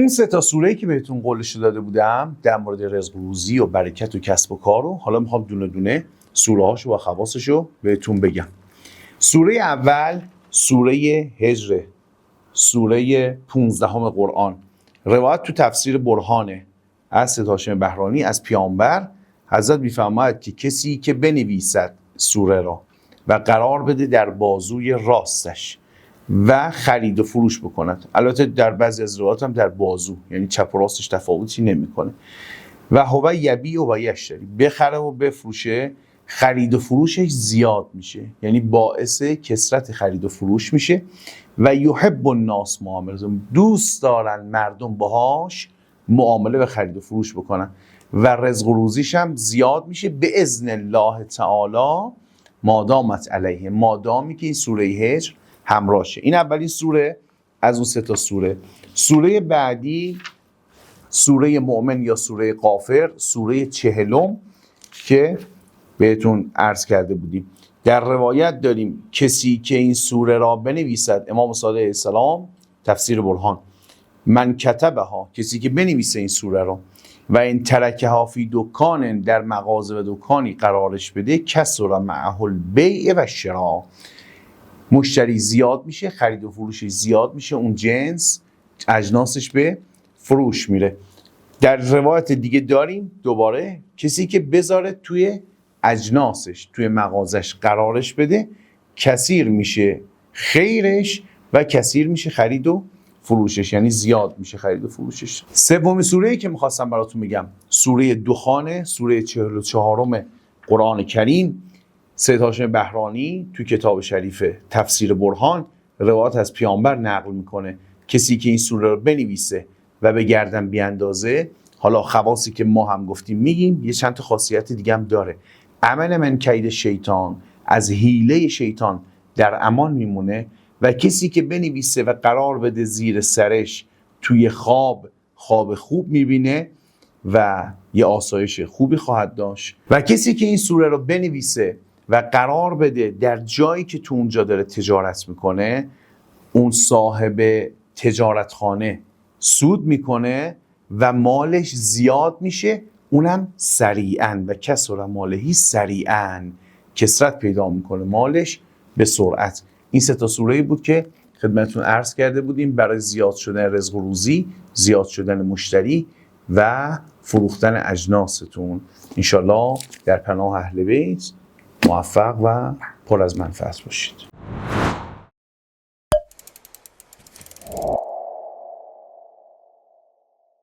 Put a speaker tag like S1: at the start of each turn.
S1: اون سه تا سوره‌ای که بهتون قولش داده بودم در مورد رزق و روزی و برکت و کسب و کار رو حالا میخوام دونه دونه سوره‌هاشو و خواصشو بهتون بگم. سوره اول سوره هجر، سوره 15 قرآن. روایت تو تفسیر برهانه از سید هاشم بهرانی از پیامبر حضرت میفرماید که کسی که بنویسد سوره را و قرار بده در بازوی راستش و خرید و فروش بکند، البته در بعضی از روایات هم در بازو، یعنی چپ و راستش تفاوتی نمیکنه، و هو یبیع و یشتری، بخره و بفروشه، خرید و فروشش زیاد میشه، یعنی باعث کثرت خرید و فروش میشه. و یحب الناس معامله، دوست دارن مردم باهاش معامله و خرید و فروش بکنن و رزق و روزیش هم زیاد میشه به اذن الله تعالی مادامت علیه، مادامی که این سوره هجر همراهشه. این اولین سوره از اون سه تا سوره. سوره بعدی سوره مؤمن یا سوره غافر، سوره 40 که بهتون عرض کرده بودیم. در روایت داریم کسی که این سوره را بنویسد، امام صادق علیه السلام تفسیر برهان، من کتبها، کسی که بنویسه این سوره را، و این ترکها فی دکان، در مغازه و دکانی قرارش بده، کسر معه البیع و شراء، مشتری زیاد میشه، خرید و فروش زیاد میشه، اون جنس اجناسش به فروش میره. در روایت دیگه داریم دوباره کسی که بذاره توی اجناسش، توی مغازش قرارش بده، کثیر میشه خیرش و کثیر میشه خرید و فروشش، یعنی زیاد میشه خرید و فروشش. سومین سوره‌ای که میخواستم براتون بگم سوره دخانه، سوره 44 قرآن کریم. سید هاشم بهرانی تو کتاب شریف تفسیر برهان روایت از پیامبر نقل میکنه کسی که این سوره رو بنویسه و به گردن بیاندازه، حالا خواصی که ما هم گفتیم میگیم، یه چند تا خاصیت دیگه هم داره. امن من کید شیطان، از حیله شیطان در امان میمونه. و کسی که بنویسه و قرار بده زیر سرش توی خواب خوب میبینه و یه آسایش خوبی خواهد داشت. و کسی که این سوره رو بنویسه و قرار بده در جایی که تو اونجا داره تجارت میکنه، اون صاحب تجارتخانه سود میکنه و مالش زیاد میشه، اونم سریعاً، و کسر مالهی سریعاً، کثرت پیدا میکنه مالش به سرعت. این سه تا سوره‌ای بود که خدمتتون عرض کرده بودیم برای زیاد شدن رزق و روزی، زیاد شدن مشتری و فروختن اجناستون. انشالله در پناه اهل بیت موفق و پر از منفعت باشید.